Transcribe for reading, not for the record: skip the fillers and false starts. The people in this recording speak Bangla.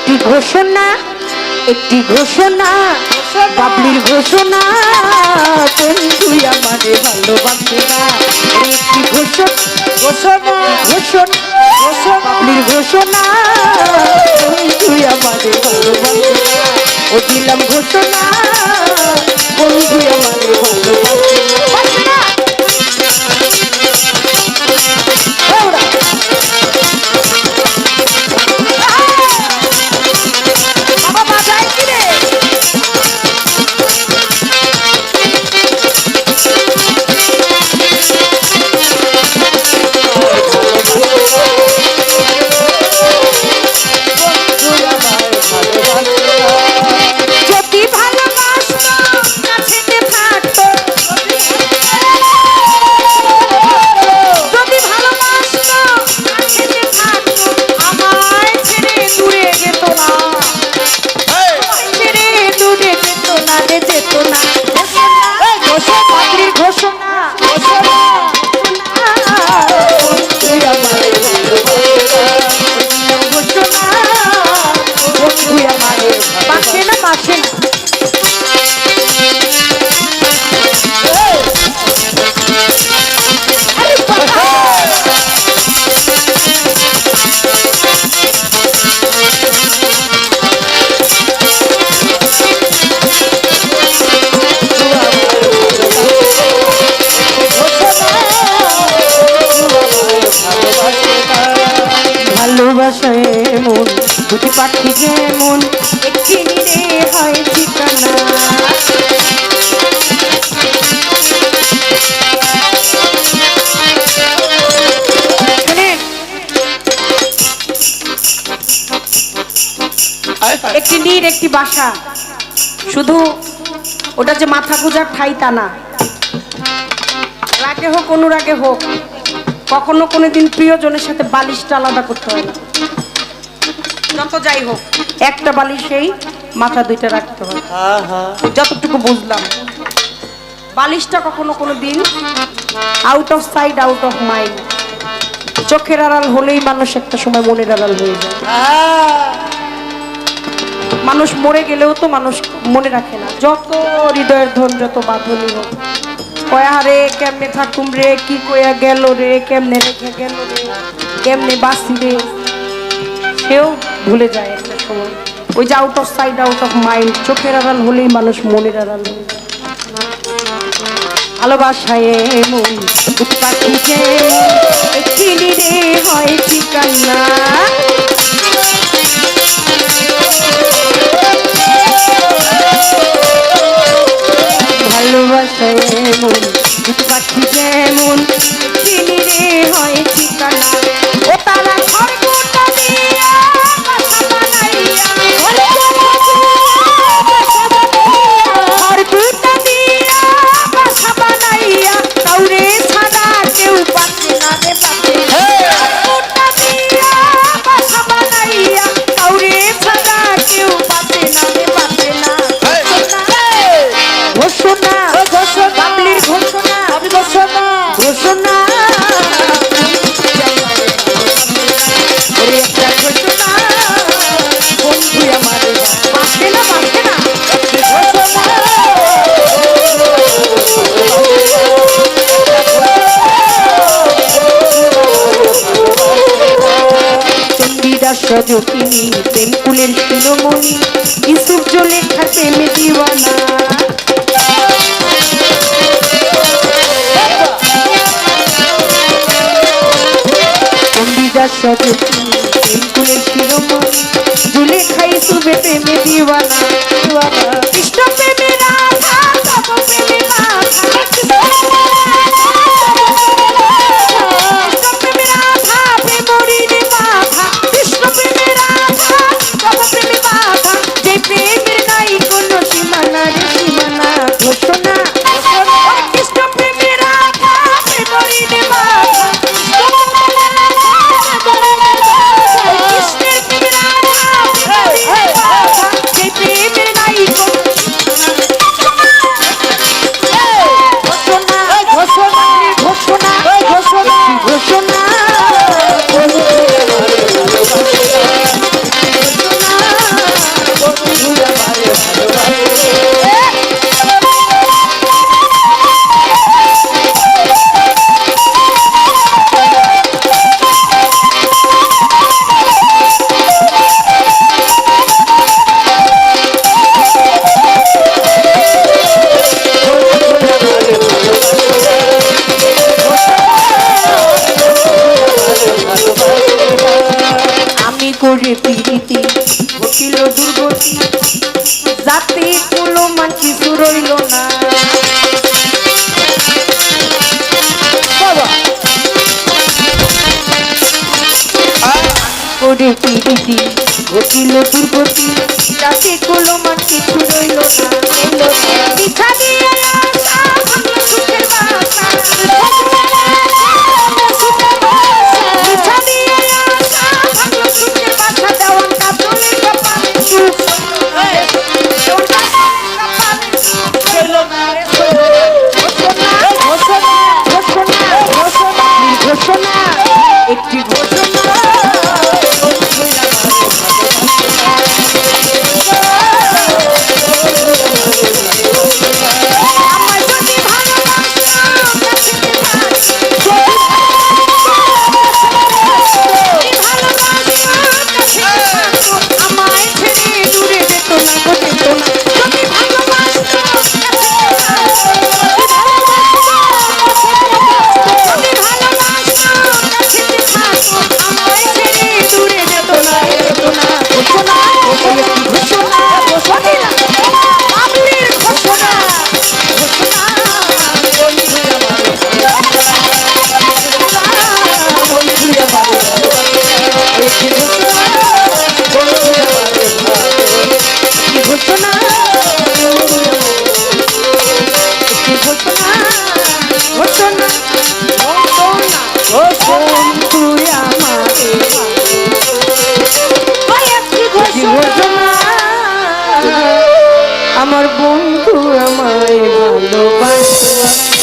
একটি ঘোষণা, একটি ঘোষণা, বাবলির ঘোষণা, বন্ধু আমারে ভালোবাসে না। একটি ঘোষণা, ঘোষণা, ঘোষণা, বাবলির ঘোষণা, বন্ধু আমারে ভালোবাসে না। ও দিলাম ঘোষণা, বন্ধু আমারে ভালোবাসে না। ভালোবাসায় মন দুটি পাখি যেমন একটি নিরে হয় ঠিকানা। একটি নীর একটি বাসা, শুধু ওটা যে মাথা গোজার ঠাই তা না। রাগে হোক অনুরাগে হোক, কখনো কোনোদিন প্রিয়জনের সাথে বালিশটা আলাদা করতে হয় না। যত যাই হোক একটা বালিশেই মাথা দুইটা রাখতে হয়, যতটুকু বুঝলাম। বালিশটা কখনো কোনোদিন out of side out of mind. চোখের আড়াল হলেই মানুষ একটা সময় মনের আড়াল হয়ে যায়। মানুষ মরে গেলেও তো মানুষ মনে রাখে না, যত হৃদয়ের ধন যত বাঁধনি হোক। কয়া রে কেমনে থাকুম রে, কি কয়া গেল রে, কেমনে রেখে গেল রে, কেমনে বাঁচি রে, সেও ভুলে যায় একটা সময়। ওই যে out of side out of mind, চোখের আড়াল হলেই মানুষ মনের আড়াল হয়ে যায়। ভালোবাসায় মন পাখি যেমন একটি নিরে হয় ঠিকানা। ভালোবাসায় মন পাখি যেমন একটি নিরে হয় ঠিকানা। ও তারা ঘর গোটা দিয়া বাসা বানাইয়া, ঘর গোটা দিয়া বাসা বানাইয়া, কাউরে ছাড়া কেউ পাচ্ছে না রে পাচ্ছে। গোটা দিয়া বাসা বানাইয়া, কাউরে ছাড়া কেউ পাচ্ছে না রে পাচ্ছে না। ঘোষণা, বাবলির ঘোষণা, ঘোষণা, ঘোষণা, একটা ঘোষণা, বন্ধু আমার বাঁচে না, বাঁচে না। চণ্ডীদাস সজকিনী প্রেমকুলের শিরোমণি, ইউসুফ জলেখার প্রেমে দিওয়ানা। চণ্ডীদাস সজকিনী প্রেমকুলের শিরোমণি, জুলেখা ইউসুফের প্রেমে দিওয়ানা। কৃষ্ণ প্রেমে রাধা, তব প্রেমে মাধা, কৃষ্ণ প্রেমে রাধা, প্রেমরিনে বাধা, কৃষ্ণ প্রেমে রাধা, তব প্রেমে বাধা, যে প্রেমের নাই কোনো সীমানা রে সীমানা। ঘোষণা, কৃষ্ণ প্রেমে রাধা, প্রেমরিনে বাধা, কৃষ্ণের প্রেমে রাধা, প্রেমরিনে বাধা, যে প্রেমের নাই কোনো ঘোষণা, ঘোষণা, করে প্রীতি ঘটিল দুর্গতি জাতি কুলমান কিছু রইল না করে প্রীতি ঘটিল দুর্গতি জাতি কুলমান কিছু রইল না পিছা দিয়ে আসা ভাঙল সুখের বাসা পিছা দিয়ে আসা ভাঙল সুখের বাসা দেওয়ান কাতরে কপালে সুখ ঘোষণা একটি ঘোষণা আমার বন্ধু আমায় ভালোবাসে